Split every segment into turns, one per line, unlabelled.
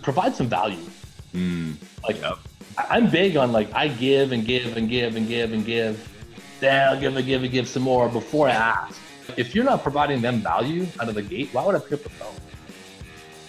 provide some value. Like,
Yep.
I'm big on like, I give and give and give and give and give. Then I'll give and give and give some more before I ask. If you're not providing them value out of the gate, why would I pick up the phone?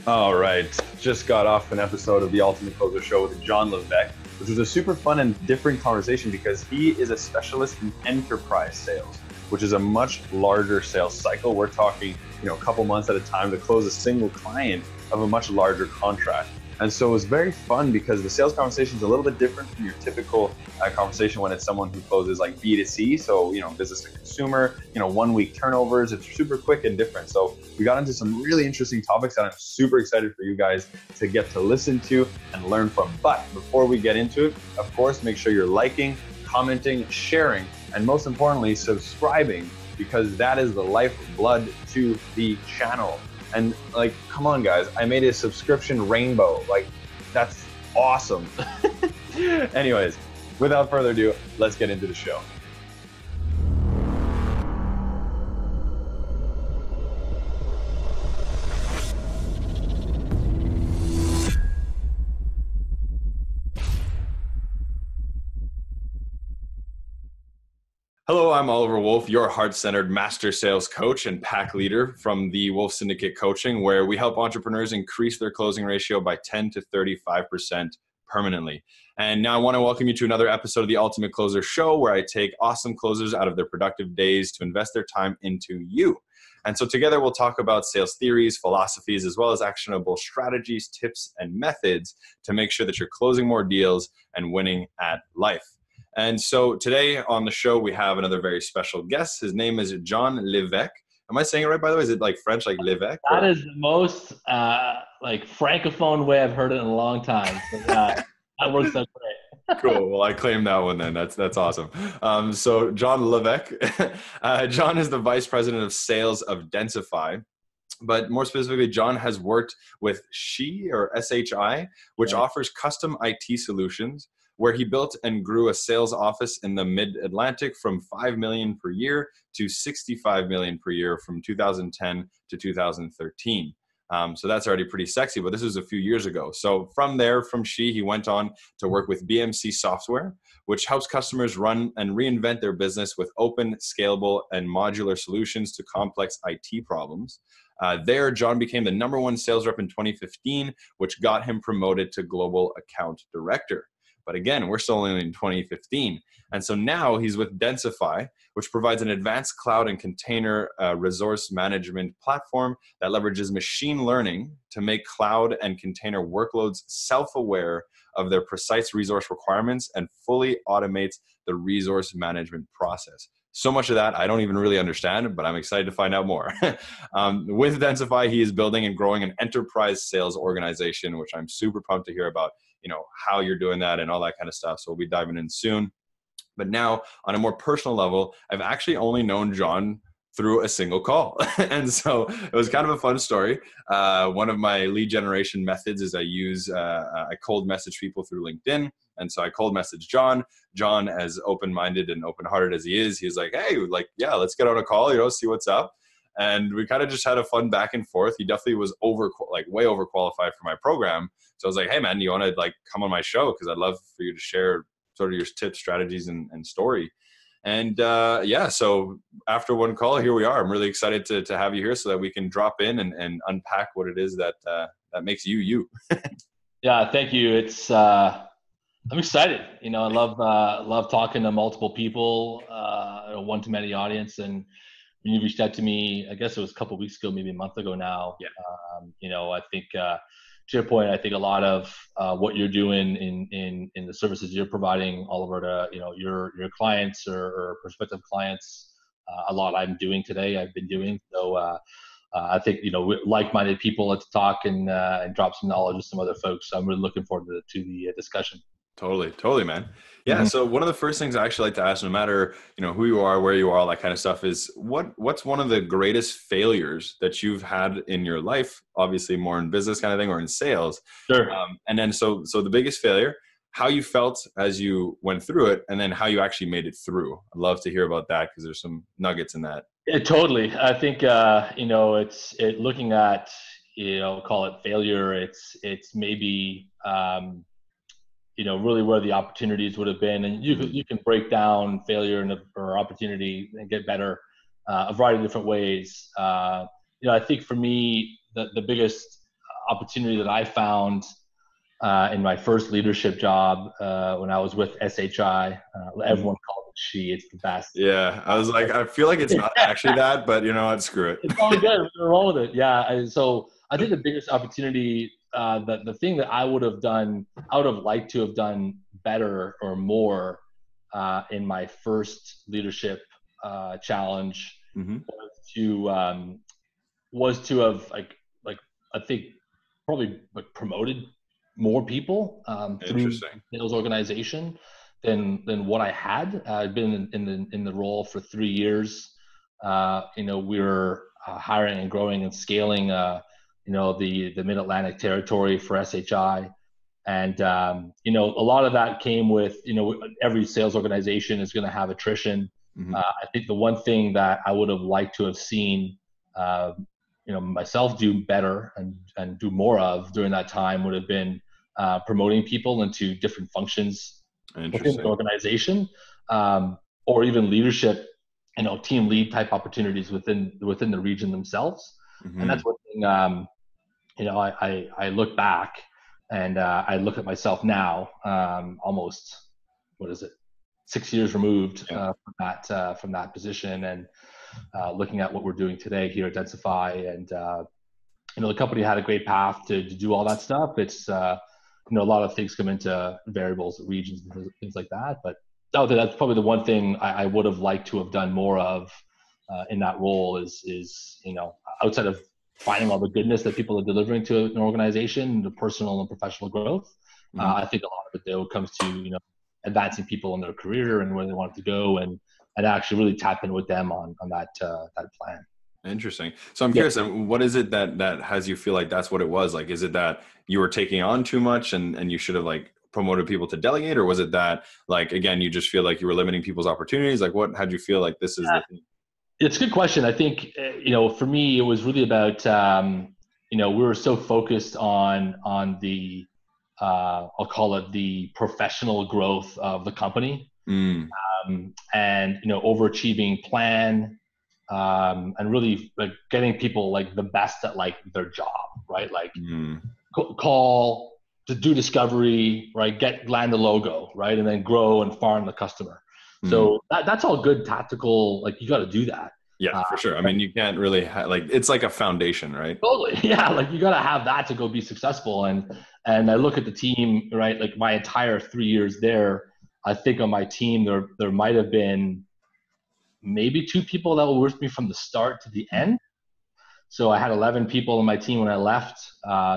All right. Just got off an episode of the Ultimate Closer Show with Jon Levesque, which was a super fun and different conversation because he is a specialist in enterprise sales, which is a much larger sales cycle. We're talking, a couple months at a time to close a single client of a much larger contract. And so it was very fun because the sales conversation is a little bit different from your typical conversation when it's someone who closes like B2C. So, business to consumer, 1 week turnovers, it's super quick and different. So we got into some really interesting topics that I'm super excited for you guys to get to listen to and learn from. But before we get into it, of course, make sure you're liking, commenting, sharing, and most importantly, subscribing, because that is the lifeblood to the channel. And like, come on guys, I made a subscription rainbow. Like, that's awesome. Anyways, without further ado, let's get into the show. Hello, I'm Oliver Wolf, your heart-centered master sales coach and pack leader from the Wolf Syndicate Coaching, where we help entrepreneurs increase their closing ratio by 10 to 35% permanently. And now I want to welcome you to another episode of the Ultimate Closer Show, where I take awesome closers out of their productive days to invest their time into you. And so together we'll talk about sales theories, philosophies, as well as actionable strategies, tips, and methods to make sure that you're closing more deals and winning at life. And so today on the show, we have another very special guest. His name is Jon Levesque. Am I saying it right, by the way? Is it like French, like Levesque?
That is the most like francophone way I've heard it in a long time. So, that works out great.
Cool. Well, I claim that one then. That's awesome. So Jon Levesque, Jon is the vice president of sales of Densify. But more specifically, Jon has worked with SHI, which offers custom IT solutions, where he built and grew a sales office in the mid-Atlantic from $5 million per year to $65 million per year from 2010 to 2013. So that's already pretty sexy, but this was a few years ago. So from there, from he went on to work with BMC Software, which helps customers run and reinvent their business with open, scalable, and modular solutions to complex IT problems. There, Jon became the #1 sales rep in 2015, which got him promoted to global account director. But again, we're still only in 2015. And so now he's with Densify, which provides an advanced cloud and container resource management platform that leverages machine learning to make cloud and container workloads self-aware of their precise resource requirements and fully automates the resource management process. So much of that I don't even really understand, but I'm excited to find out more. With Densify, he is building and growing an enterprise sales organization, which I'm super pumped to hear about, how you're doing that and all that kind of stuff. So we'll be diving in soon. But now on a more personal level, I've actually only known Jon through a single call. And so it was kind of a fun story. One of my lead generation methods is I cold message people through LinkedIn. And so I cold messaged Jon. Jon, as open-minded and open-hearted as he is, he's like, hey, yeah, let's get on a call, see what's up. And we kind of just had a fun back and forth. He definitely was way overqualified for my program. So I was like, hey man, do you want to come on my show? Because I'd love for you to share sort of your tips, strategies, and story. And so after one call, here we are. I'm really excited to have you here so that we can drop in and unpack what it is that makes you, you.
Yeah, thank you. It's I'm excited. I love talking to multiple people, one-to-many audience. And when you reached out to me, I guess it was a couple of weeks ago, maybe a month ago now.
Yeah.
I think to your point, I think a lot of what you're doing in the services you're providing all over to your clients or prospective clients, a lot I've been doing. So I think like-minded people like to talk and drop some knowledge with some other folks. So I'm really looking forward to the discussion.
Totally, man. Yeah. So one of the first things I actually like to ask, no matter, who you are, where you are, all that kind of stuff, is what's one of the greatest failures that you've had in your life? Obviously more in business kind of thing or in sales.
Sure.
And then, so the biggest failure, how you felt as you went through it, and then how you actually made it through. I'd love to hear about that because there's some nuggets in that.
Yeah, totally. I think, it's looking at, call it failure. It's maybe, really where the opportunities would have been. And you can break down failure or opportunity and get better a variety of different ways. I think for me, the biggest opportunity that I found in my first leadership job when I was with SHI, everyone called it she. It's the best.
Yeah, I was like, I feel like it's not actually that, but you know what? Screw it.
It's all good. We're wrong with it. Yeah. And so I think the biggest opportunity, the thing that I would have liked to have done better or more in my first leadership challenge was to have like I think probably promoted more people through sales organization than what I had. I'd been in the role for 3 years. We were hiring and growing and scaling the Mid-Atlantic territory for SHI. And, a lot of that came with, every sales organization is going to have attrition. I think the one thing that I would have liked to have seen, myself do better and do more of during that time would have been promoting people into different functions within the organization, or even leadership, team lead type opportunities within the region themselves. And that's one thing, I look back and I look at myself now, almost, 6 years removed from that position, and looking at what we're doing today here at Densify. And, the company had a great path to do all that stuff. It's, a lot of things come into variables, regions, and things like that. But that's probably the one thing I would have liked to have done more of in that role is outside of finding all the goodness that people are delivering to an organization, the personal and professional growth. I think a lot of it though comes to, advancing people in their career and where they want to go, and actually really tap in with them on that plan.
Interesting. So I'm curious, what is it that has you feel like that's what it was? Like, is it that you were taking on too much and you should have like promoted people to delegate, or was it that like, again, you just feel like you were limiting people's opportunities? Like what had you feel like this is the thing?
It's a good question. I think, for me, it was really about, we were so focused on the, I'll call it the professional growth of the company, and, overachieving plan, and really like getting people like the best at like their job, right? Like call to do discovery, right? Land the logo, right? And then grow and farm the customer. So that's all good tactical, like you got to do that.
Yeah, for sure. I mean, you can't really like, it's like a foundation, right?
Totally. Yeah. Like you got to have that to go be successful. And I look at the team, right? Like my entire 3 years there, I think on my team, there might've been maybe 2 people that were with me from the start to the end. So I had 11 people on my team when I left.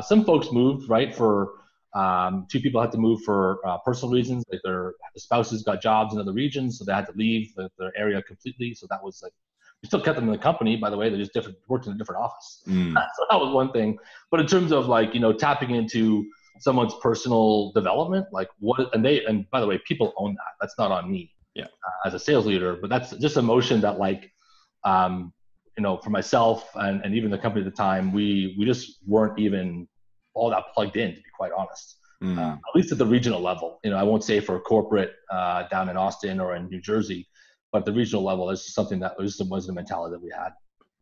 Some folks moved, right? For 2 people had to move for personal reasons, like their spouses got jobs in other regions, so they had to leave their area completely. So that was like, we still kept them in the company, by the way. They just worked in a different office. So that was one thing. But in terms of like, tapping into someone's personal development, like and by the way, people own that. That's not on me as a sales leader, but that's just a motion that like, for myself and even the company at the time, we just weren't even all that plugged in, to be quite honest. At least at the regional level. I won't say for corporate down in Austin or in New Jersey, but the regional level is something that was the mentality that we had.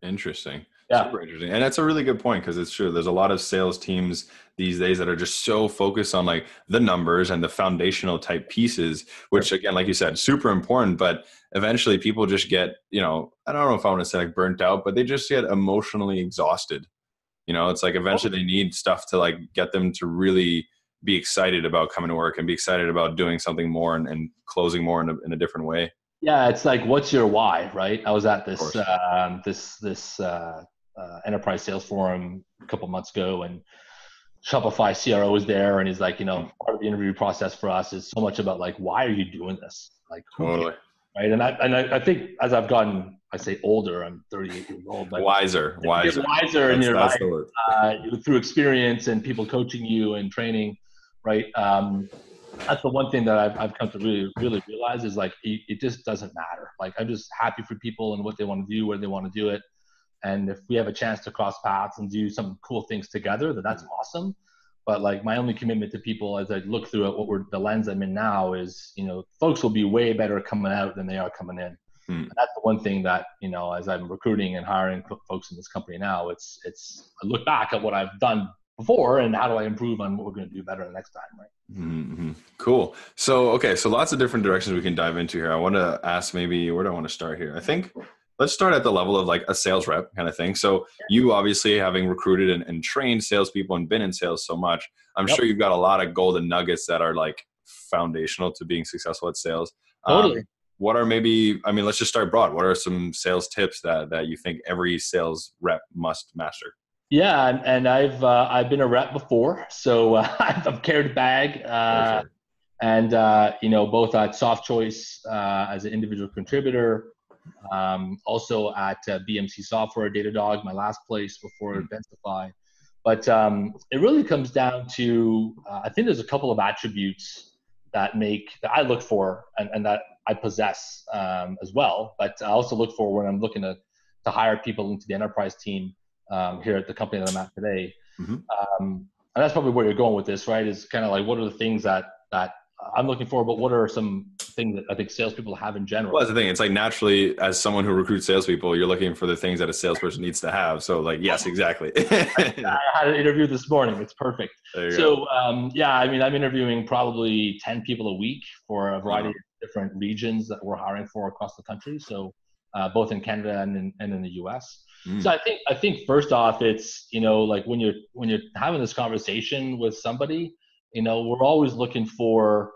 Interesting.
Yeah.
Super interesting. And that's a really good point, because it's true. There's a lot of sales teams these days that are just so focused on like the numbers and the foundational type pieces, which again, like you said, super important, but eventually people just get, I don't know if I want to say like burnt out, but they just get emotionally exhausted. It's like eventually they need stuff to like get them to really be excited about coming to work and be excited about doing something more and closing more in a different way.
Yeah, it's like, what's your why, right? I was at this enterprise sales forum a couple months ago, and Shopify CRO was there, and he's like, part of the interview process for us is so much about like, why are you doing this? Like,
totally.
Right. And I think as I've gotten, I say older, I'm 38 years old, but
wiser
in your life, through experience and people coaching you and training, right? That's the one thing that I've come to really, really realize is like, it just doesn't matter. Like, I'm just happy for people and what they want to do, where they want to do it. And if we have a chance to cross paths and do some cool things together, then that's awesome. But like my only commitment to people as I look through at the lens I'm in now is, folks will be way better coming out than they are coming in. And that's the one thing that, as I'm recruiting and hiring folks in this company now, it's I look back at what I've done before and how do I improve on what we're going to do better the next time, right?
Mm-hmm. Cool. So, okay. So lots of different directions we can dive into here. I want to ask maybe, where do I want to start here? I think let's start at the level of like a sales rep kind of thing. So you obviously having recruited and trained salespeople and been in sales so much, I'm sure you've got a lot of golden nuggets that are like foundational to being successful at sales.
Totally.
What are let's just start broad. What are some sales tips that you think every sales rep must master?
Yeah, and I've been a rep before, so I've carried a bag, and both at Soft Choice as an individual contributor, also at BMC Software, Datadog, my last place before Densify. But it really comes down to I think there's a couple of attributes that I look for and that I possess as well. But I also look for when I'm looking to hire people into the enterprise team. Here at the company that I'm at today. And that's probably where you're going with this, right? Is kind of like, what are the things that I'm looking for, but what are some things that I think salespeople have in general?
Well, that's the thing. It's like naturally, as someone who recruits salespeople, you're looking for the things that a salesperson needs to have. So like, yes, exactly.
I had an interview this morning. It's perfect. So I'm interviewing probably 10 people a week for a variety of different regions that we're hiring for across the country. So both in Canada and in the US. So I think first off, it's, like when you're having this conversation with somebody, we're always looking for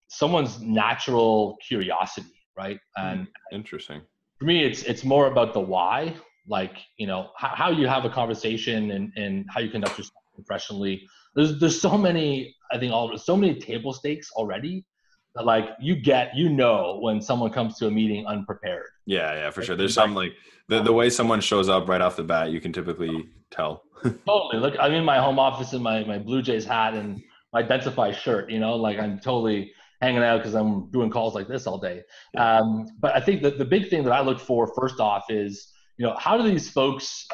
someone's natural curiosity, right? And
interesting.
For me, it's more about the why, like, how you have a conversation and how you conduct yourself professionally. There's so many, I think so many table stakes already that like when someone comes to a meeting unprepared.
Yeah, for sure. There's some like the way someone shows up right off the bat, you can typically tell.
Totally. Look, I'm in my home office in my Blue Jays hat and my Densify shirt, like I'm totally hanging out because I'm doing calls like this all day. But I think that the big thing that I look for first off is, how do these folks,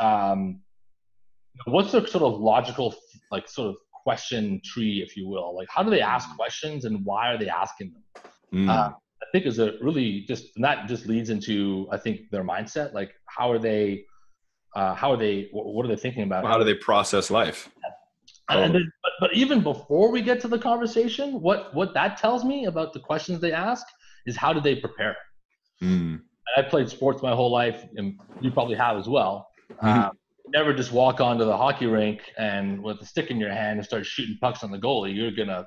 what's their sort of logical, like sort of question tree, if you will? Like, how do they ask questions and why are they asking them? I think is a really and that just leads into, I think, their mindset. Like, what are they thinking about?
How do they process life?
But even before we get to the conversation, what that tells me about the questions they ask is how do they prepare? And I played sports my whole life, and you probably have as well. Never just walk onto the hockey rink and with a stick in your hand and start shooting pucks on the goalie. You're gonna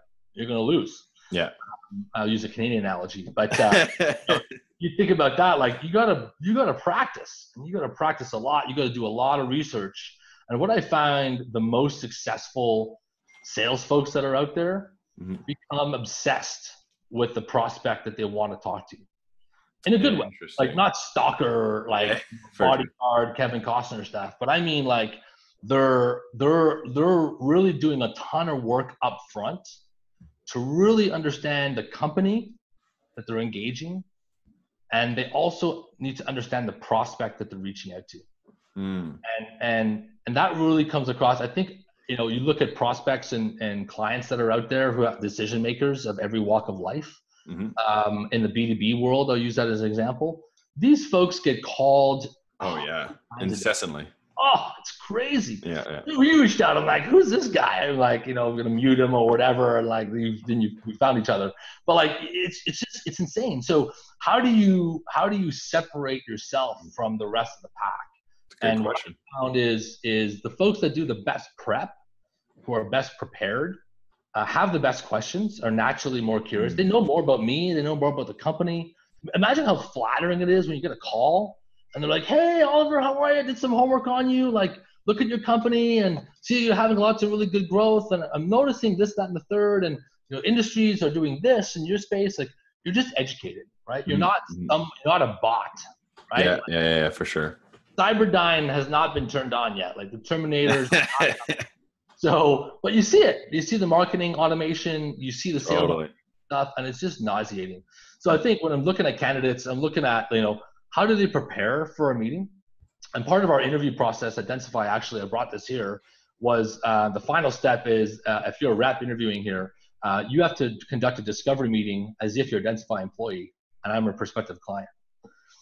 lose.
Yeah.
I'll use a Canadian analogy, but you think about that, like you gotta practice, and you gotta practice a lot. You gotta do a lot of research. And what I find the most successful sales folks that are out there become obsessed with the prospect that they want to talk to, in a good way, like not stalker, like bodyguard, Kevin Costner stuff, but I mean like they're really doing a ton of work up front to really understand the company that they're engaging, and they also need to understand the prospect that they're reaching out to. And that really comes across. I think, you look at prospects and clients that are out there who have decision makers of every walk of life. In the B2B world, I'll use that as an example. These folks get called.
Oh yeah, incessantly.
Oh, it's crazy.
Yeah.
We reached out. I'm like, who's this guy? I'm like, I'm gonna mute him or whatever. And like, we found each other. But like, it's insane. So how do you separate yourself from the rest of the pack? And question. What I found is the folks that do the best prep, who are best prepared, have the best questions, are naturally more curious. They know more about me. They know more about the company. Imagine how flattering it is when you get a call and they're like, "Hey, Oliver, how are you? I did some homework on you. Like, look at your company and see you're having lots of really good growth. And I'm noticing this, that, and the third. And industries are doing this in your space. Like, you're just educated, right? You're not you're not a bot, right?
Yeah, for sure.
Cyberdyne has not been turned on yet. Like the Terminators. So, but you see it. You see the marketing automation. You see the sales stuff, and it's just nauseating. So I think when I'm looking at candidates, I'm looking at how do they prepare for a meeting? And part of our interview process at Densify, actually, I brought this here, was the final step is if you're a rep interviewing here, you have to conduct a discovery meeting as if you're a Densify employee and I'm a prospective client.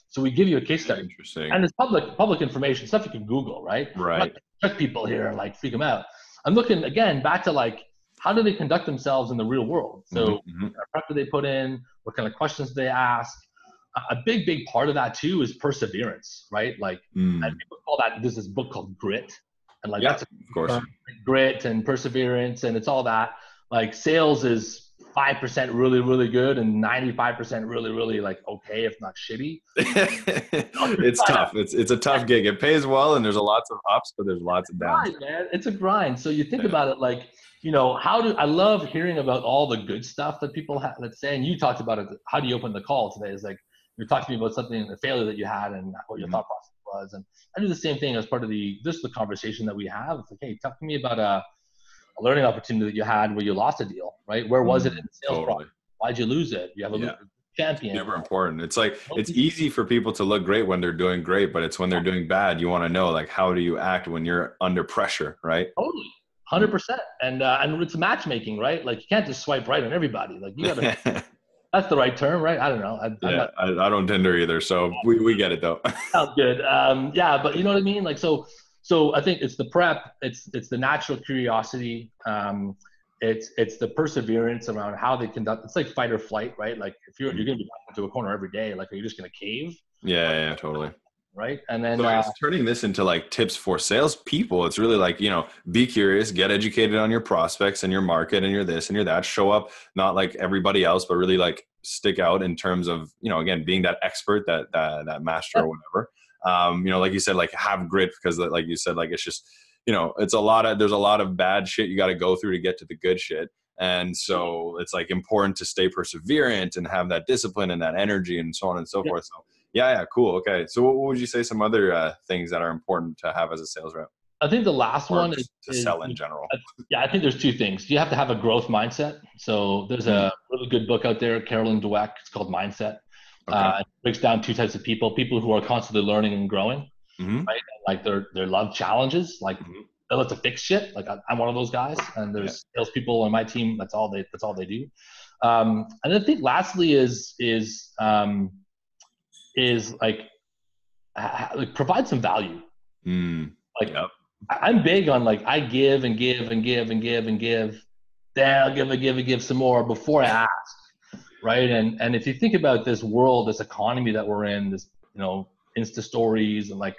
So we give you a case study.
Interesting.
And it's public information, stuff you can Google, right?
Right.
I'm not trick people here and like freak them out. I'm looking, again, back to like, how do they conduct themselves in the real world? So what kind of prep do they put in? What kind of questions do they ask? A big part of that too is perseverance, right? Like, and people call that, there's this book called Grit. And like, that's
of course.
Grit and perseverance, and it's all that. Like sales is 5% really, really good and 95% really, really like okay, if not shitty.
It's tough. It's a tough gig. It pays well and there's lots of ups, but there's lots of downs.
Right, man. It's a grind. So you think about it like, you know, I love hearing about all the good stuff that people have, let's say, and you talked about it. How do you open the call today? Is like, you're talking to me about something, a failure that you had and what your thought process was. And I do the same thing as part of the conversation that we have. It's like, hey, talk to me about a learning opportunity that you had where you lost a deal, right? Where was it in the sales process? Why'd you lose it? You have a champion.
Super important. It's like, it's easy for people to look great when they're doing great, but it's when they're doing bad, you want to know, like, how do you act when you're under pressure, right?
Totally. 100%. And it's matchmaking, right? Like you can't just swipe right on everybody. Like you gotta, that's the right term, right? I don't know.
I don't Tinder either. So we get it though.
Sounds good. Yeah, but you know what I mean? Like, so I think it's the prep, it's the natural curiosity. It's the perseverance around how they conduct. It's like fight or flight, right? Like if you're going to be back into a corner every day, like, are you just going to cave?
Yeah, totally.
Right. And then
so turning this into like tips for salespeople, it's really like, you know, be curious, get educated on your prospects and your market and your this and your that, show up, not like everybody else, but really like stick out in terms of, you know, again, being that expert, that master or whatever. You know, like you said, like have grit, because like you said, like, it's just, you know, there's a lot of bad shit you got to go through to get to the good shit. And so it's like important to stay perseverant and have that discipline and that energy and so on and so forth. So yeah, cool. Okay. So what would you say some other things that are important to have as a sales rep?
I think the last one is
to sell in general.
Yeah, I think there's two things. You have to have a growth mindset. So there's a really good book out there, Carolyn Dweck. It's called Mindset. It breaks down two types of people who are constantly learning and growing, right? Like they love challenges, like they love to fix shit. Like I'm one of those guys, and there's salespeople on my team. That's all they do. And I think lastly is like provide some value. Like I'm big on like, I give and give and give and give and give. Then I'll give and give some more before I ask. Right. And if you think about this world, this economy that we're in, this, you know, Insta stories and like,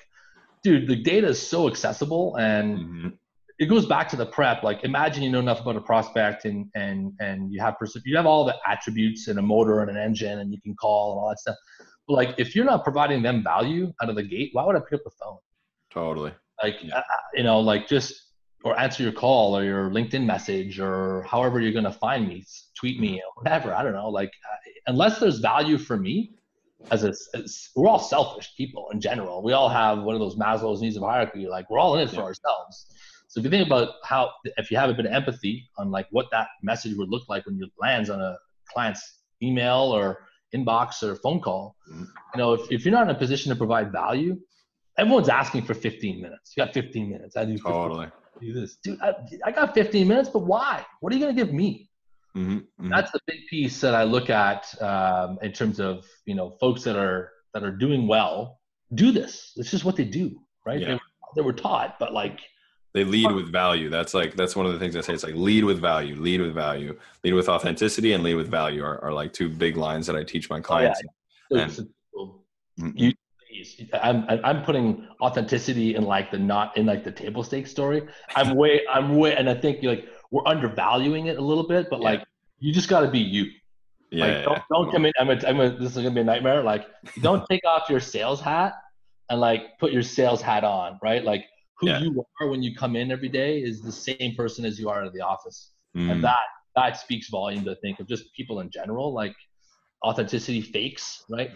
dude, the data is so accessible, and it goes back to the prep. Like imagine you know enough about a prospect and you have all the attributes and a motor and an engine and you can call and all that stuff. But like, if you're not providing them value out of the gate, why would I pick up the phone?
Totally.
Like, you know, like or answer your call or your LinkedIn message or however you're going to find me, tweet me or whatever. I don't know. Like, unless there's value for me we're all selfish people in general. We all have one of those Maslow's needs of hierarchy. Like we're all in it for ourselves. So if you think about if you have a bit of empathy on like what that message would look like when it lands on a client's email or inbox or phone call, you know, if you're not in a position to provide value, everyone's asking for 15 minutes. You got 15 minutes. I do 15
totally.
Do this, dude. I got 15 minutes, but why? What are you going to give me? That's the big piece that I look at in terms of, you know, folks that are doing well do this. It's just what they do, right?
Yeah.
They were taught, but like
they lead with value. That's one of the things I say. It's like lead with value, lead with authenticity, and lead with value are like two big lines that I teach my clients.
I'm putting authenticity in like the table stakes story. I'm way, and I think like we're undervaluing it a little bit, but like you just got to be you. Don't come in. This is gonna be a nightmare. Like don't take off your sales hat and like put your sales hat on, right? Like who you are when you come in every day is the same person as you are at the office, and that speaks volumes. I think of just people in general. Like authenticity fakes, right?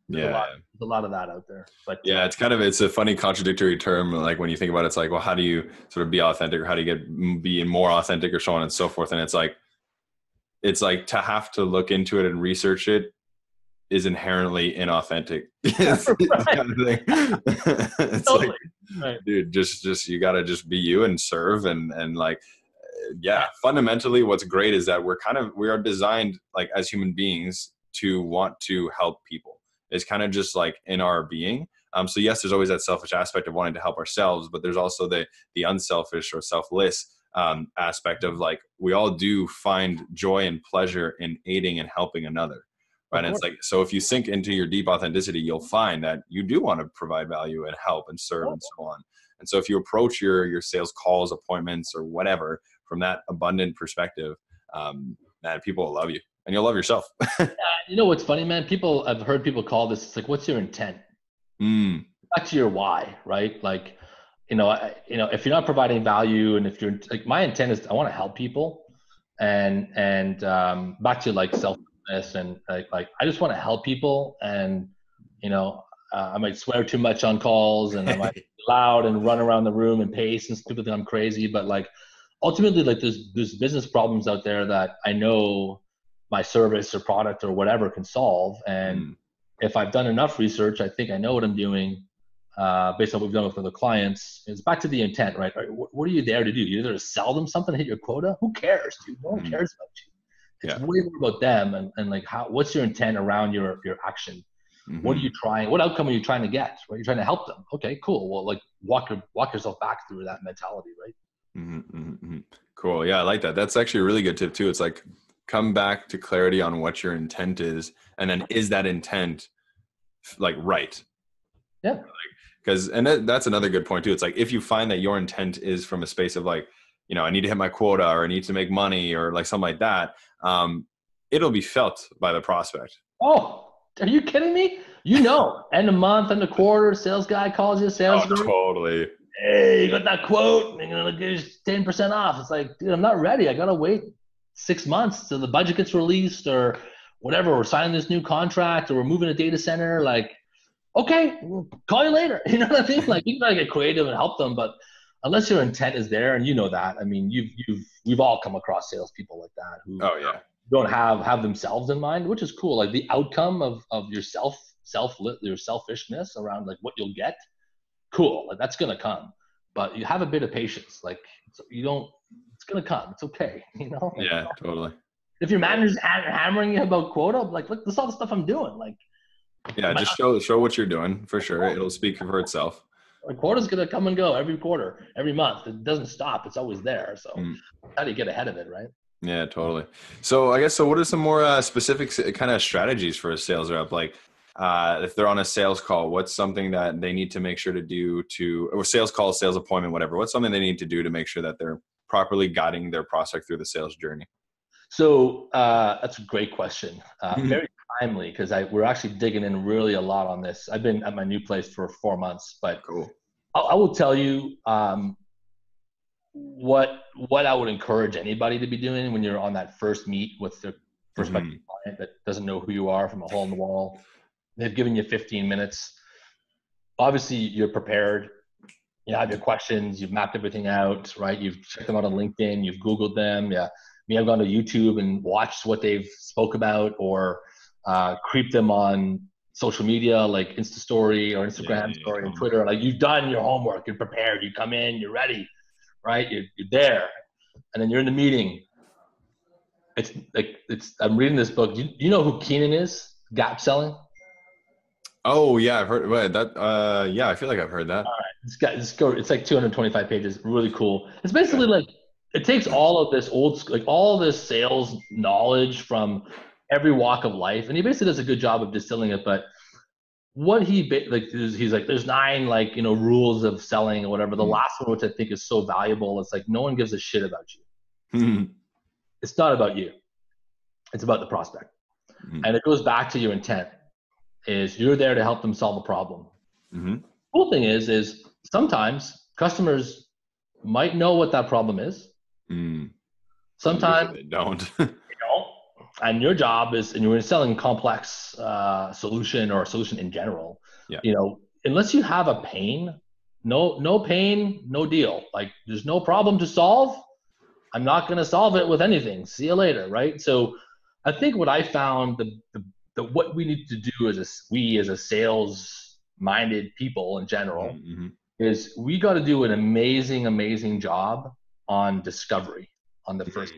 There's a lot of that out there, but
it's a funny contradictory term. Like when you think about it, it's like, well, how do you sort of be authentic, or how do you be more authentic, or so on and so forth? And it's like to have to look into it and research it is inherently inauthentic. It's kind of thing. It's
Totally.
like,
Right.
dude, just you gotta just be you and serve and like, yeah. Fundamentally, what's great is that we are designed like as human beings to want to help people. It's kind of just like in our being. So yes, there's always that selfish aspect of wanting to help ourselves, but there's also the unselfish or selfless aspect of like we all do find joy and pleasure in aiding and helping another. Right. And it's like, so if you sink into your deep authenticity, you'll find that you do want to provide value and help and serve and so on. And so if you approach your sales calls, appointments, or whatever from that abundant perspective, man, people will love you and you'll love yourself.
You know what's funny, man? I've heard people call this, it's like, what's your intent? Back to your why, right? Like, if you're not providing value, and if you're like, my intent is I want to help people, and back to like selflessness, and like I just want to help people, and I might swear too much on calls, and I might be loud and run around the room and pace, and people think I'm crazy, but like ultimately, like there's business problems out there that I know my service or product or whatever can solve, and if I've done enough research, I think I know what I'm doing. Based on what we've done with other clients, it's back to the intent, right? What are you there to do? You're there to sell them something, hit your quota? Who cares, dude? No one cares about you. It's way more about them, and like what's your intent around your action? What are you trying? What outcome are you trying to get? Right? You're trying to help them. Okay, cool. Well, like walk yourself back through that mentality, right?
Cool. Yeah, I like that. That's actually a really good tip too. It's like come back to clarity on what your intent is, and then is that intent like right?
Yeah.
Because that's another good point too. It's like if you find that your intent is from a space of like, I need to hit my quota or I need to make money or like something like that, it'll be felt by the prospect.
Oh, are you kidding me? End of month, end of quarter, sales guy calls you, sales guy.
Totally.
Hey, you got that quote? I'm gonna give you 10% off. It's like, dude, I'm not ready. I gotta wait 6 months till the budget gets released or whatever. We're signing this new contract or we're moving a data center. Like, okay, we'll call you later. You know what I mean? Like you gotta get creative and help them, but unless your intent is there, and that, I mean, we've all come across salespeople like that who don't have themselves in mind, which is cool. Like the outcome of your your selfishness around like what you'll get, cool. Like that's gonna come, but you have a bit of patience. Like it's gonna come. It's okay.
Yeah, totally.
If your manager's hammering you about quota, like look, this is all the stuff I'm doing. Like.
Yeah, just show what you're doing for sure. It'll speak for itself.
A quota's gonna come and go every quarter, every month. It doesn't stop. It's always there. So how do you get ahead of it, right?
Yeah, totally. So I guess what are some more specific kind of strategies for a sales rep? Like if they're on a sales call, what's something that they need to make sure to do or sales call, sales appointment, whatever. What's something they need to do to make sure that they're properly guiding their prospect through the sales journey?
So that's a great question. Very timely because we're actually digging in really a lot on this. I've been at my new place for 4 months, but
cool.
I will tell you what I would encourage anybody to be doing when you're on that first meet with their prospective client that doesn't know who you are from a hole in the wall. They've given you 15 minutes. Obviously, you're prepared. You have your questions. You've mapped everything out, right? You've checked them out on LinkedIn. You've Googled them. Yeah. I've gone to YouTube and watched what they've spoke about or creep them on social media like Insta story or Instagram story and Twitter. Like you've done your homework, you're prepared, you come in, you're ready, right? You're there. And then you're in the meeting. I'm reading this book. You know who Keenan is? Gap selling?
Oh yeah, I've heard that. Yeah, I feel like I've heard that.
All right. It's like 225 pages. Really cool. It's basically like, it takes all of this all this sales knowledge from every walk of life, and he basically does a good job of distilling it. But what he's like, there's 9 rules of selling or whatever. The last one, which I think is so valuable, it's like no one gives a shit about you. It's not about you. It's about the prospect, and it goes back to your intent. Is you're there to help them solve a problem. Cool thing is sometimes customers might know what that problem is. Sometimes
they don't.
And your job is, and you're selling complex solution or a solution in general. Unless you have a pain, no pain, no deal. Like there's no problem to solve. I'm not going to solve it with anything. See you later, right? So I think what I found the what we need to do as a sales minded people in general is we got to do an amazing job on discovery on the first.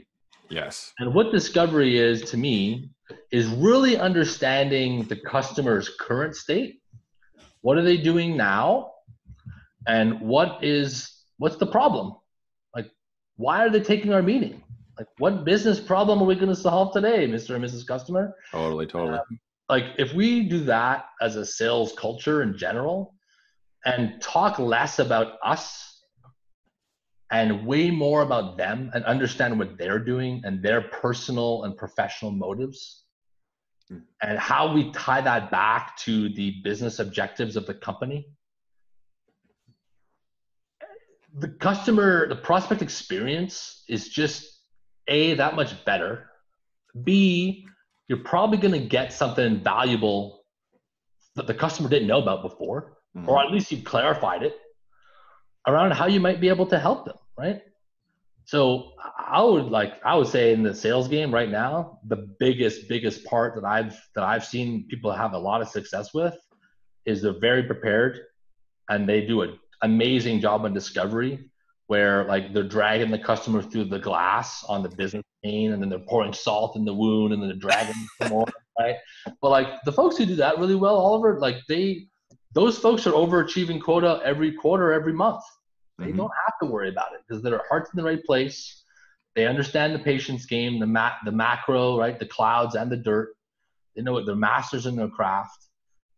Yes.
And what discovery is to me is really understanding the customer's current state. What are they doing now? And what's the problem? Like, why are they taking our meeting? Like, what business problem are we going to solve today, Mr. and Mrs. Customer?
Totally.
Like, if we do that as a sales culture in general and talk less about us and way more about them and understand what they're doing and their personal and professional motives and how we tie that back to the business objectives of the company, the prospect experience is just A, that much better. B, you're probably going to get something valuable that the customer didn't know about before, or at least you've clarified it around how you might be able to help them, right? So I would say in the sales game right now, the biggest part that I've seen people have a lot of success with is they're very prepared and they do an amazing job on discovery, where like they're dragging the customer through the glass on the business pain, and then they're pouring salt in the wound, and then they're dragging them more, right? But like the folks who do that really well, Oliver, like those folks are overachieving quota every quarter, every month. They don't have to worry about it because their heart's in the right place. They understand the patience game, the macro, right? The clouds and the dirt. They know what they're masters in their craft,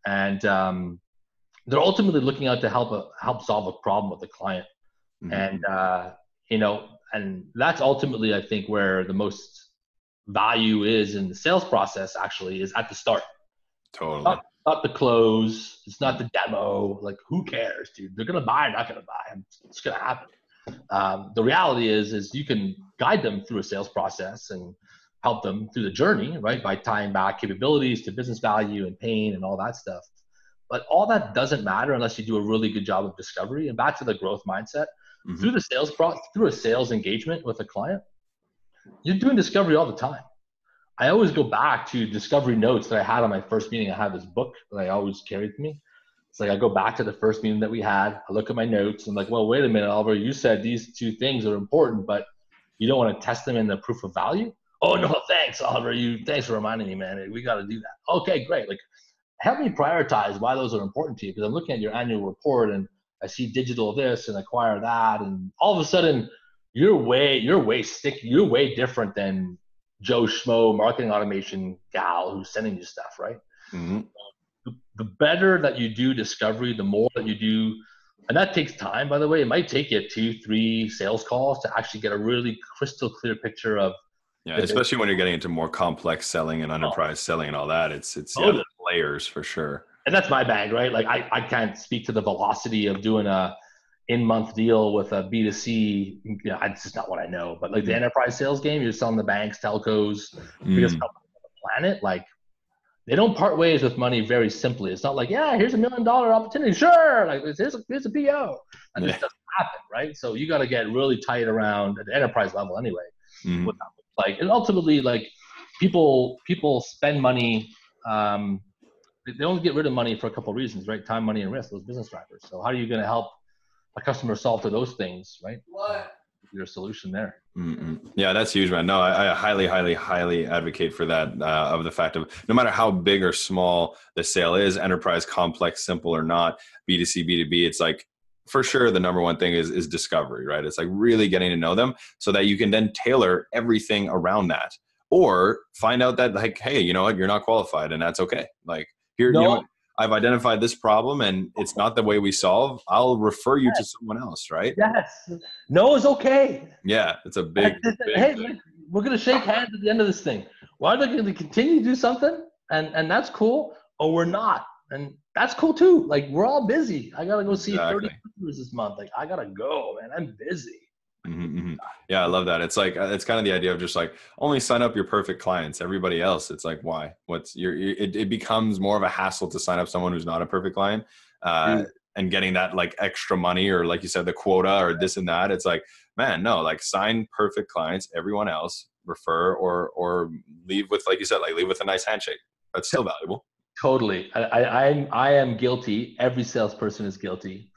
and they're ultimately looking out to help solve a problem with the client. And and that's ultimately, I think, where the most value is in the sales process. Actually, is at the start.
Totally.
Not the close. It's not the demo. Like, who cares, dude? They're gonna buy or not gonna buy. It's gonna happen. The reality is you can guide them through a sales process and help them through the journey, right? By tying back capabilities to business value and pain and all that stuff. But all that doesn't matter unless you do a really good job of discovery. And back to the growth mindset, through the sales process, through a sales engagement with a client, you're doing discovery all the time. I always go back to discovery notes that I had on my first meeting. I have this book that I always carry with me. It's like I go back to the first meeting that we had. I look at my notes. I'm like, well, wait a minute, Oliver. You said these two things are important, but you don't want to test them in the proof of value? Oh, no, thanks, Oliver. Thanks for reminding me, man. We got to do that. Okay, great. Like, help me prioritize why those are important to you, because I'm looking at your annual report and I see digital this and acquire that, and all of a sudden you're way different than Joe Schmo marketing automation gal who's sending you stuff, right? The better that you do discovery, the more that you do, and that takes time, by the way. It might take you 2-3 sales calls to actually get a really crystal clear picture of.
Yeah, especially when you're getting into more complex selling and enterprise selling and all that. It's
totally.
Layers for sure.
And that's my bag, right? Like I can't speak to the velocity of doing a in-month deal with a B2C. It's just not what I know. But like the enterprise sales game, you're selling the banks, telcos, biggest companies on the planet. Like, they don't part ways with money very simply. It's not like, yeah, here's $1 million opportunity. Sure. Like, here's a PO. That just doesn't happen, right? So you got to get really tight around at the enterprise level anyway. What that looks like. And ultimately, like, people spend money. They only get rid of money for a couple of reasons, right? Time, money, and risk, those business drivers. So how are you going to help a customer solve to those things, right? Your solution there.
Yeah, that's huge, man. No, I highly advocate for that, of the fact of no matter how big or small the sale is, enterprise, complex, simple or not, B2C, B2B, it's like, for sure, the number one thing is discovery, right? It's like really getting to know them so that you can then tailor everything around that, or find out that, like, hey, you know what, you're not qualified, and that's okay. Like, here, you know what, I've identified this problem and it's not the way we solve. I'll refer you to someone else, right?
Yes. No is okay.
Yeah, it's a big
hey, we're going to shake hands at the end of this thing. Why are they going to continue to do something? And that's cool. Or we're not. And that's cool too. Like, we're all busy. I got to go see 30 customers this month. Like, I got to go, man. I'm busy.
Yeah, I love that. It's like, it's kind of the idea of just like, only sign up your perfect clients. Everybody else, it's like, why? It becomes more of a hassle to sign up someone who's not a perfect client, and getting that like extra money, or like you said, the quota or this and that. It's like, man, no, like, sign perfect clients. Everyone else refer or leave with, like you said, like, leave with a nice handshake. That's still valuable.
Totally. I am guilty. Every salesperson is guilty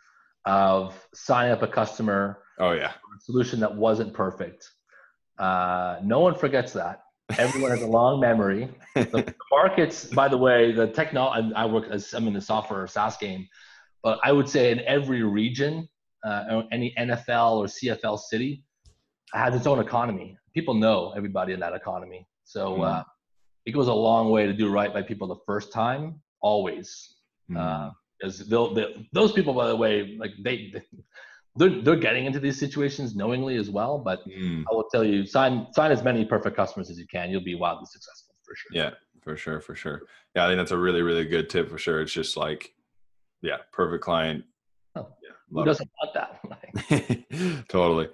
of signing up a customer
Oh yeah.
for a solution that wasn't perfect. No one forgets that. Everyone has a long memory. The markets, by the way, the technology, I'm in the software or SaaS game, but I would say in every region, any NFL or CFL city has its own economy. People know everybody in that economy. So it goes a long way to do right by people the first time, always. Because those people, by the way, like they're getting into these situations knowingly as well. But I will tell you, sign as many perfect customers as you can. You'll be wildly successful for sure.
Yeah, for sure. Yeah, I think that's a really, really good tip for sure. It's just like, yeah, perfect client.
Oh,
Yeah,
who doesn't want
that? Totally.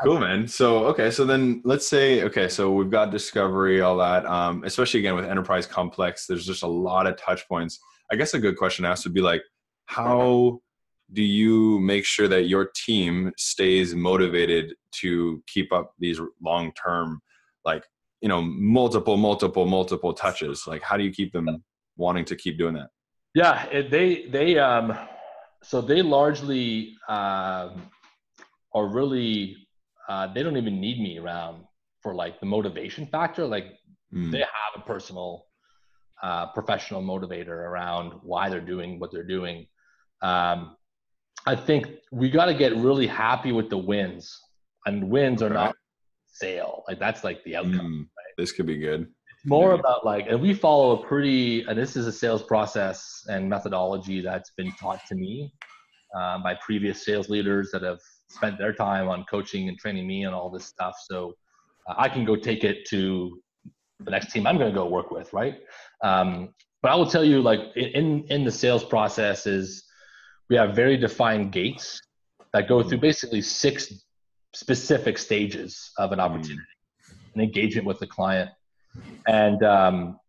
Cool, man. So, okay. So then let's say, okay, so we've got discovery, all that, especially again with enterprise complex, there's just a lot of touch points. I guess a good question to ask would be like, how do you make sure that your team stays motivated to keep up these long-term, like, multiple touches? Like, how do you keep them wanting to keep doing that?
Yeah, so they largely are really they don't even need me around for like the motivation factor. Like they have a personal professional motivator around why they're doing what they're doing. I think we got to get really happy with the wins, and wins are not sale. Like that's like the outcome. Right?
This could be good.
It's more about like, and we follow a pretty, and this is a sales process and methodology that's been taught to me by previous sales leaders that have spent their time on coaching and training me and all this stuff. So I can go take it to the next team I'm going to go work with, right? But I will tell you, like in the sales process is we have very defined gates that go through basically 6 specific stages of an opportunity, an engagement with the client. And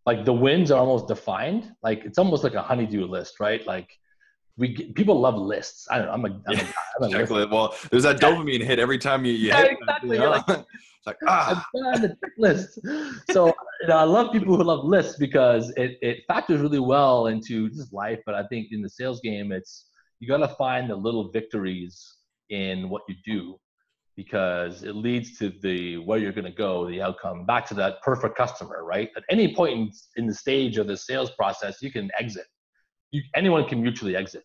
like the wins are almost defined. Like it's almost like a honeydew list, right? Like people love lists. I don't know. I'm a
checklist. Well, there's that dopamine hit every time you
yeah,
hit
exactly.
that,
You're like,
it's like
I'm done the checklist. So I love people who love lists because it factors really well into just life. But I think in the sales game, it's you got to find the little victories in what you do because it leads to the where you're going to go, the outcome, back to that perfect customer, right? At any point in the stage of the sales process, you can exit. Anyone can mutually exit.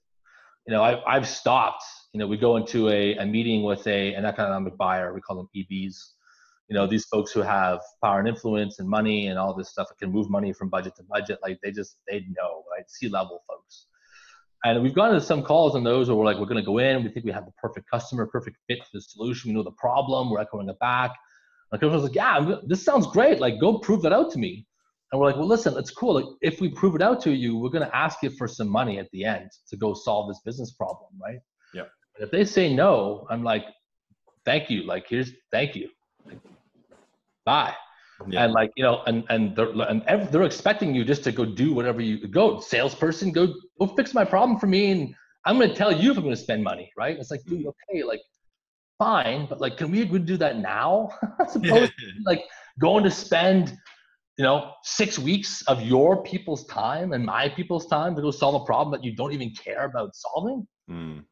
I've stopped. We go into a meeting with an economic buyer. We call them EBs. These folks who have power and influence and money and all this stuff that can move money from budget to budget. Like they know, right? C-level folks. And we've gone to some calls on those where we're like, we're going to go in. We think we have the perfect customer, perfect fit for the solution. We know the problem. We're echoing it back. And the customer's like, yeah, this sounds great. Like, go prove that out to me. And we're like, well, listen, it's cool. Like, if we prove it out to you, we're going to ask you for some money at the end to go solve this business problem, right?
Yeah.
And if they say no, I'm like, thank you. Like, thank you. Like, bye. Yeah. And like, and they're expecting you just to go do whatever you go, salesperson, go fix my problem for me. And I'm going to tell you if I'm going to spend money, right? It's like, dude, okay, like, fine, but like, can we do that now? As opposed to like going to spend, 6 weeks of your people's time and my people's time to go solve a problem that you don't even care about solving.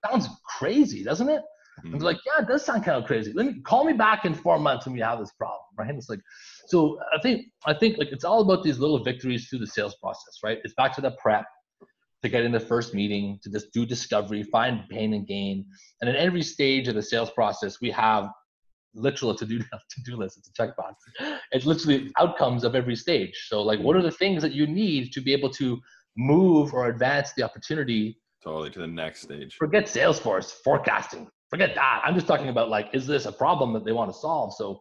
Sounds crazy, doesn't it? I'm like, yeah, it does sound kind of crazy. Call me back in 4 months when we have this problem, right? It's like, so I think like it's all about these little victories through the sales process, right? It's back to the prep, to get in the first meeting, to just do discovery, find pain and gain. And in every stage of the sales process, we have literal to-do list. It's a checkbox. It's literally outcomes of every stage. So like, what are the things that you need to be able to move or advance the opportunity?
Totally, to the next stage.
Forget Salesforce, forecasting. Forget that. I'm just talking about like, is this a problem that they want to solve? So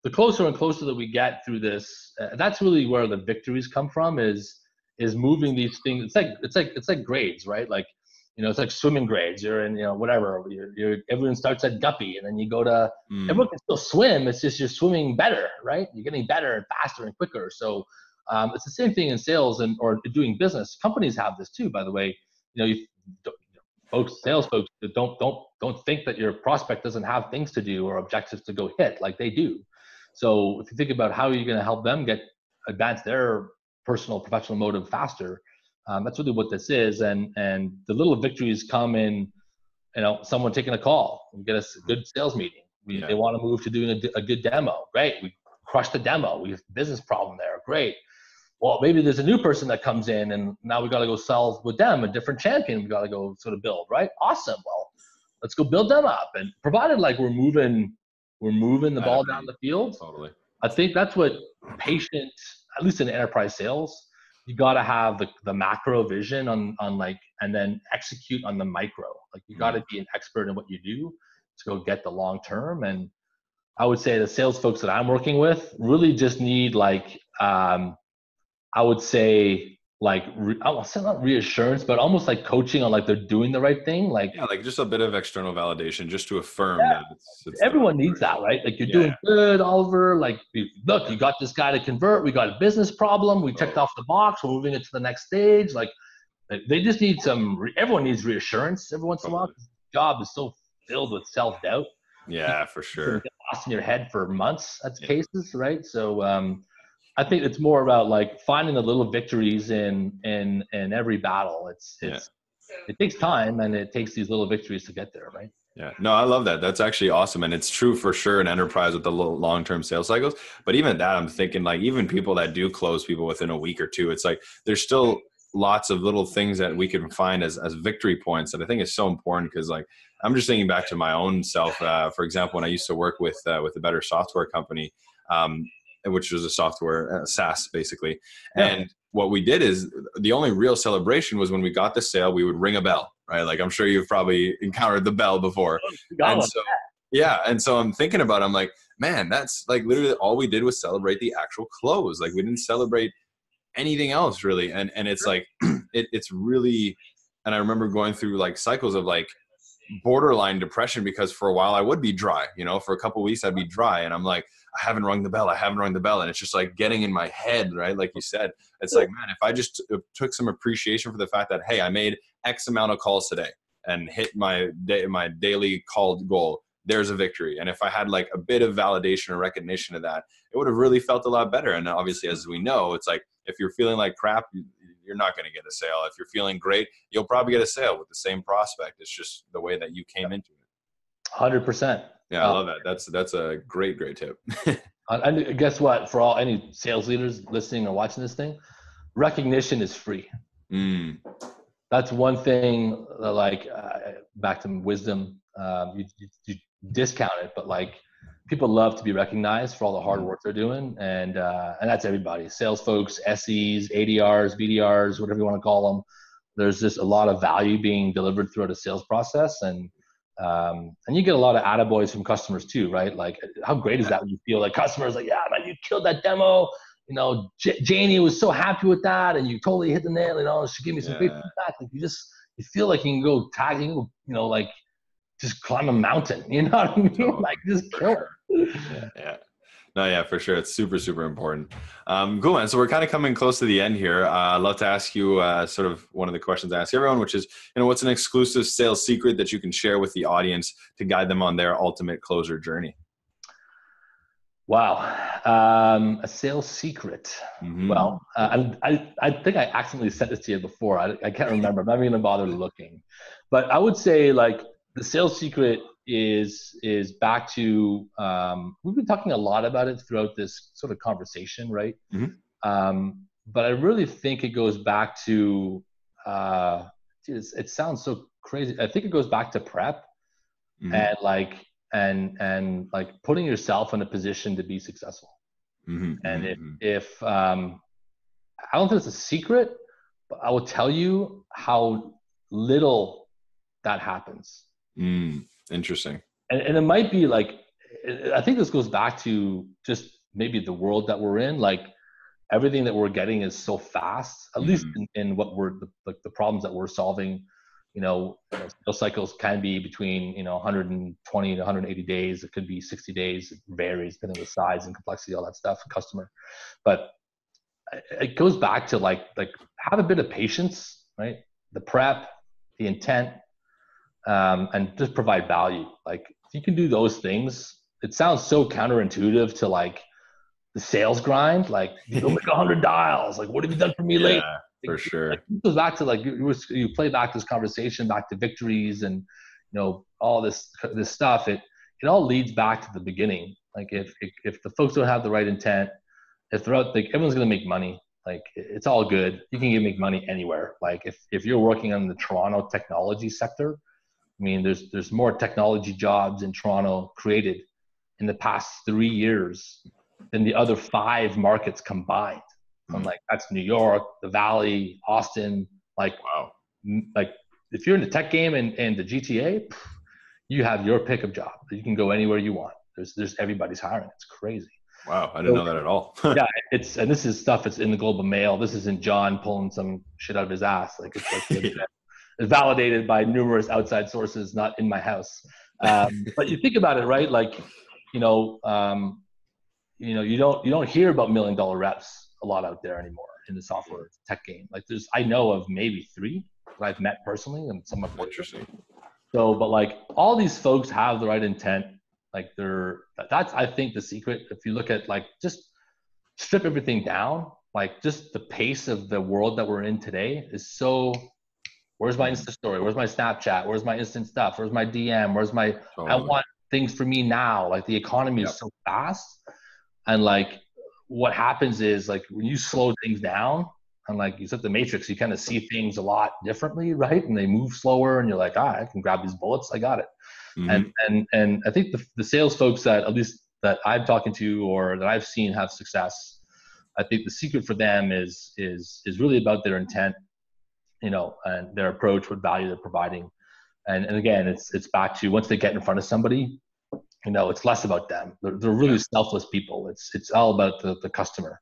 the closer and closer that we get through this, that's really where the victories come from is moving these things. It's like grades, right? Like, it's like swimming grades. You're in, whatever. Everyone starts at guppy, and then you go to. Everyone can still swim. It's just you're swimming better, right? You're getting better and faster and quicker. So it's the same thing in sales or doing business. Companies have this too, by the way. Sales folks don't think that your prospect doesn't have things to do or objectives to go hit, like they do. So if you think about how you're going to help them advance their personal, professional motive faster. That's really what this is. And the little victories come in, someone taking a call, we get us a good sales meeting. They want to move to doing a good demo. Great. We crushed the demo. We have a business problem there. Great. Well, maybe there's a new person that comes in and now we got to go sell with them a different champion. We got to go sort of build, right? Awesome. Well, let's go build them up. And provided like we're moving the ball down the field.
Totally.
I think that's what patient, at least in enterprise sales, you got to have the macro vision on like, and then execute on the micro. Like you got to be an expert in what you do to go get the long term. And I would say the sales folks that I'm working with really just need like, I would say like, I'll say not reassurance, but almost like coaching on like they're doing the right thing. Like,
like just a bit of external validation just to affirm that it's
everyone needs that, right? Like you're doing good, Oliver. Like, look, you got this guy to convert. We got a business problem. We checked off the box. We're moving it to the next stage. Like they just need everyone needs reassurance every once in a while. The job is so filled with self-doubt.
Yeah, for sure.
Get lost in your head for months at cases, right? So I think it's more about like finding the little victories in every battle. It takes time and it takes these little victories to get there, right?
Yeah, no, I love that. That's actually awesome. And it's true for sure in enterprise with the long-term sales cycles. But even that, I'm thinking like even people that do close people within a week or two, it's like there's still lots of little things that we can find as victory points that I think is so important. Because like I'm just thinking back to my own self. For example, when I used to work with a better software company, which was a software SaaS basically. Yeah. And what we did is the only real celebration was when we got the sale, we would ring a bell, right? Like I'm sure you've probably encountered the bell before. And so, and so I'm thinking about it, I'm like, man, that's like literally all we did was celebrate the actual close. Like we didn't celebrate anything else really. And it's like, it's really, and I remember going through like cycles of like borderline depression because for a while I would be dry, for a couple of weeks I'd be dry and I'm like, I haven't rung the bell. And it's just like getting in my head, right? Like you said, it's like, man, if I just took some appreciation for the fact that, hey, I made X amount of calls today and hit my daily call goal, there's a victory. And if I had like a bit of validation or recognition of that, it would have really felt a lot better. And obviously, as we know, it's like, if you're feeling like crap, you're not going to get a sale. If you're feeling great, you'll probably get a sale with the same prospect. It's just the way that you came into it.
100%.
Yeah, I love that. That's a great tip.
And guess what? For any sales leaders listening or watching this thing, recognition is free. That's one thing. Like back to wisdom, you discount it, but like people love to be recognized for all the hard work they're doing, and that's everybody: sales folks, SEs, ADRs, BDRs, whatever you want to call them. There's just a lot of value being delivered throughout a sales process, and you get a lot of attaboys from customers too, right? Like, how great is that when you feel like customers like, yeah, man, you killed that demo. Janie was so happy with that, and you totally hit the nail. She gave me some great feedback. Like, you feel like you can go tagging, like just climb a mountain. You know what I mean? Totally. Like, just kill it.
Yeah. No, yeah, for sure. It's super, super important. Cool, man. So we're kind of coming close to the end here. I'd love to ask you sort of one of the questions I ask everyone, which is, what's an exclusive sales secret that you can share with the audience to guide them on their ultimate closer journey?
Wow. A sales secret. Mm-hmm. Well, I think I accidentally sent this to you before. I can't remember. I'm not even going to bother looking. But I would say like the sales secret is back to, we've been talking a lot about it throughout this sort of conversation, right? Mm-hmm. But I really think it goes back to, it sounds so crazy. I think it goes back to prep. Mm-hmm. and like putting yourself in a position to be successful. Mm-hmm. And if I don't think it's a secret, but I will tell you how little that happens.
Interesting.
And it might be like, I think this goes back to just maybe the world that we're in. Like everything that we're getting is so fast, at least in what we're the problems that we're solving. Sales cycles can be between 120 to 180 days. It could be 60 days. It varies depending on the size and complexity, all that stuff, customer. But it goes back to like have a bit of patience, right? The prep, the intent, and just provide value. Like if you can do those things, it sounds so counterintuitive to like the sales grind, like go make 100 dials. Like, what have you done for me lately?
Yeah, for
Like,
sure.
it goes back to like you play back this conversation back to victories and all this stuff. It all leads back to the beginning. Like if the folks don't have the right intent, if they're out, like everyone's gonna make money. Like it's all good. You can make money anywhere. Like if you're working on the Toronto technology sector, I mean, there's more technology jobs in Toronto created in the past 3 years than the other 5 markets combined. From like that's New York, the Valley, Austin.
Wow.
Like if you're in the tech game and the GTA, you have your pick of job. You can go anywhere you want. There's everybody's hiring. It's crazy.
Wow, I didn't know that at all.
Yeah, and this is stuff that's in the Global Mail. This isn't John pulling some shit out of his ass. Like it's like
Yeah.
it's validated by numerous outside sources, not in my house. But you think about it, right? Like, you don't hear about $1 million reps a lot out there anymore in the software tech game. Like I know of maybe 3 that I've met personally and some of
Interesting.
So, but like all these folks have the right intent. Like that's I think the secret. If you look at like just strip everything down, like just the pace of the world that we're in today is so. Where's my Insta story? Where's my Snapchat? Where's my instant stuff? Where's my DM? Where's my I want things for me now. Like the economy is so fast, and like what happens is like when you slow things down, and like you said, the Matrix, you kind of see things a lot differently, right? And they move slower, and you're like, I can grab these bullets, I got it. And I think the sales folks that at least that I'm talking to or that I've seen have success, I think the secret for them is really about their intent, and their approach, what value they're providing. And again, it's back to once they get in front of somebody, it's less about them. They're really selfless people. It's all about the customer.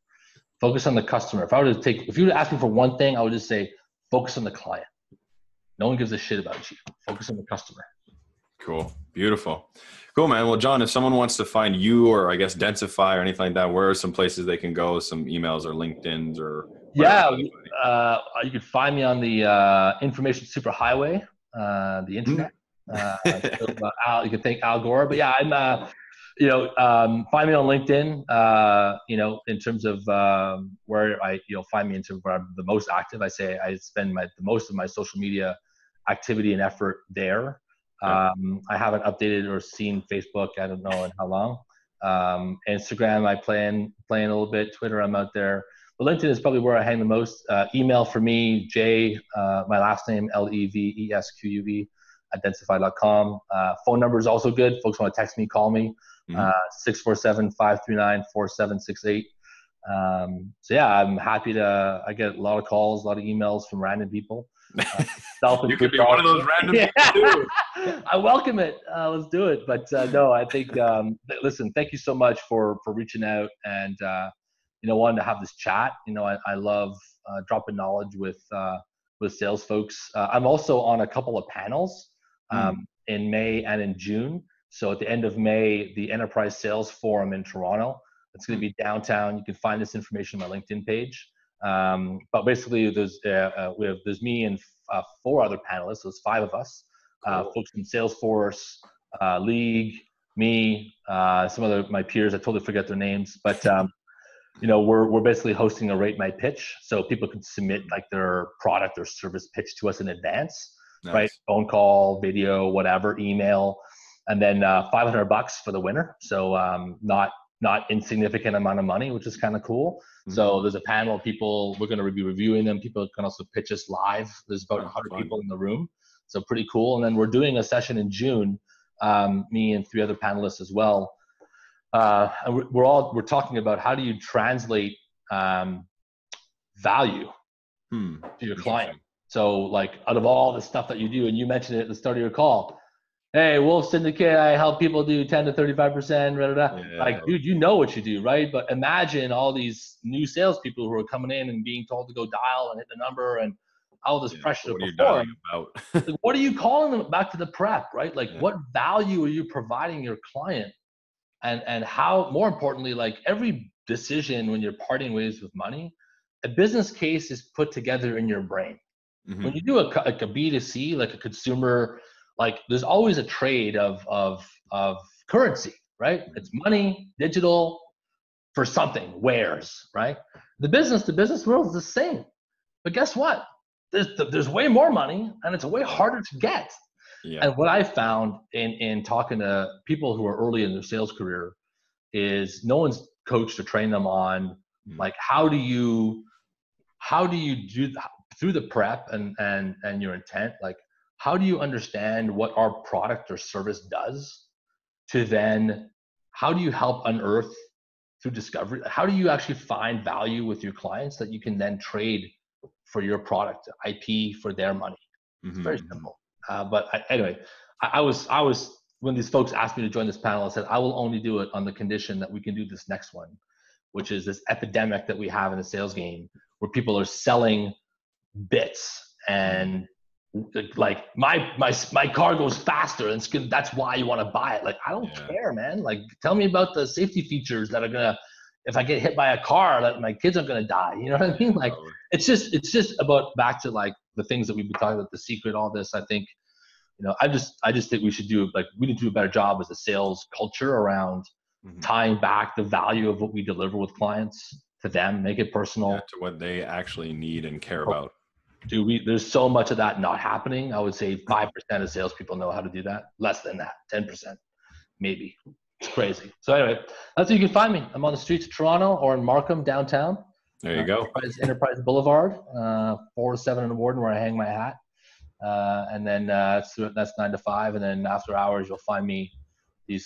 Focus on the customer. If you were to ask me for one thing, I would just say focus on the client. No one gives a shit about you. Focus on the customer.
Cool. Beautiful. Cool, man. Well, John, if someone wants to find you or I guess Densify or anything like that, where are some places they can go, some emails or LinkedIn's or
whatever? Yeah, you can find me on the information superhighway, the internet. You can thank Al Gore, but yeah, I'm find me on LinkedIn, in terms of where you'll find me in terms of where I'm the most active. I say I spend the most of my social media activity and effort there. I haven't updated or seen Facebook. I don't know in how long. Instagram, I play in a little bit. Twitter, I'm out there. But LinkedIn is probably where I hang the most. Email for me, Jay, my last name, Levesque at densify.com. Phone number is also good. Folks want to text me, call me, 647-539-4768. So yeah, I'm happy I get a lot of calls, a lot of emails from random people.
You could be one of those random people too.
I welcome it. Let's do it. But no, I think, listen, thank you so much for reaching out and, wanting to have this chat. I love dropping knowledge with sales folks. I'm also on a couple of panels in May and in June. So at the end of May, the Enterprise Sales Forum in Toronto. It's going to be downtown. You can find this information on my LinkedIn page. But basically, there's me and 4 other panelists. So it's 5 of us. Cool. Folks from Salesforce, League, me, some other my peers. I totally forget their names, but we're basically hosting a Rate My Pitch, so people can submit like their product or service pitch to us in advance, right? Phone call, video, whatever, email, and then $500 for the winner. So not insignificant amount of money, which is kind of cool. So there's a panel of people. We're going to be reviewing them. People can also pitch us live. There's about 100 people in the room, so pretty cool. And then we're doing a session in June, me and 3 other panelists as well. And we're talking about how do you translate value to your client. So like out of all the stuff that you do, and you mentioned it at the start of your call, hey, Wolf Syndicate, I help people do 10 to 35%, blah, blah, blah. Like, dude, you know what you do, right? But imagine all these new salespeople who are coming in and being told to go dial and hit the number and all this pressure to perform. Like, what are you calling them back to the prep, right? Like, what value are you providing your client? And how, more importantly, like every decision when you're parting ways with money, a business case is put together in your brain. When you do a B2C, like a consumer, like there's always a trade of currency, right? It's money, digital, for something, wares, right? The business world is the same. But guess what? There's way more money, and it's way harder to get.
Yeah.
And what I found in talking to people who are early in their sales career is no one's coached or trained them on like how do you do through the prep and your intent, like how do you understand what our product or service does, to then how do you help unearth through discovery, how do you actually find value with your clients that you can then trade for your product IP for their money. It's very simple. Anyway, I was when these folks asked me to join this panel, I said I will only do it on the condition that we can do this next one, which is this epidemic that we have in the sales game where people are selling bits and like my car goes faster and that's why you want to buy it. Like, I don't care, man. Like, tell me about the safety features that are gonna, if I get hit by a car, that my kids aren't gonna die. You know what I mean? Like, it's just about back to like the things that we've been talking about, the secret, all this. I think, I just think we should do, like, we need to do a better job as a sales culture around tying back the value of what we deliver with clients to them, make it personal,
to what they actually need and care about.
There's so much of that not happening. I would say 5% of salespeople know how to do that. Less than that, 10%, maybe. It's crazy. So anyway, that's where you can find me. I'm on the streets of Toronto or in Markham downtown.
There you go.
Enterprise Boulevard, 407 in Warden, where I hang my hat. And then that's 9 to 5. And then after hours, you'll find me these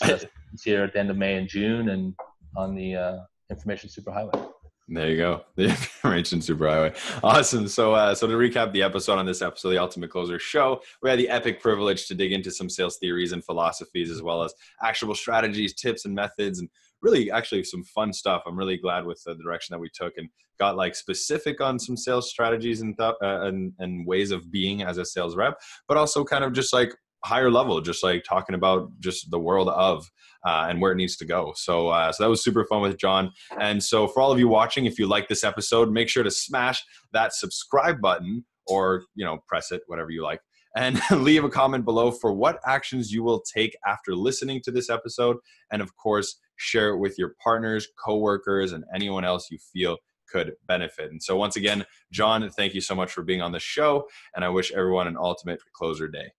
here at the end of May and June, and on the Information Superhighway.
There you go. The Information Superhighway. Awesome. So to recap the episode on this episode, the Ultimate Closer Show, we had the epic privilege to dig into some sales theories and philosophies, as well as actionable strategies, tips, and methods, and really actually some fun stuff. I'm really glad with the direction that we took and got like specific on some sales strategies and ways of being as a sales rep, but also kind of just like higher level, just like talking about just the world of and where it needs to go. So that was super fun with Jon. And so for all of you watching, if you like this episode, make sure to smash that subscribe button, or press it, whatever you like, and leave a comment below for what actions you will take after listening to this episode. And of course, share it with your partners, coworkers, and anyone else you feel could benefit. And so once again, Jon, thank you so much for being on the show, and I wish everyone an ultimate closer day.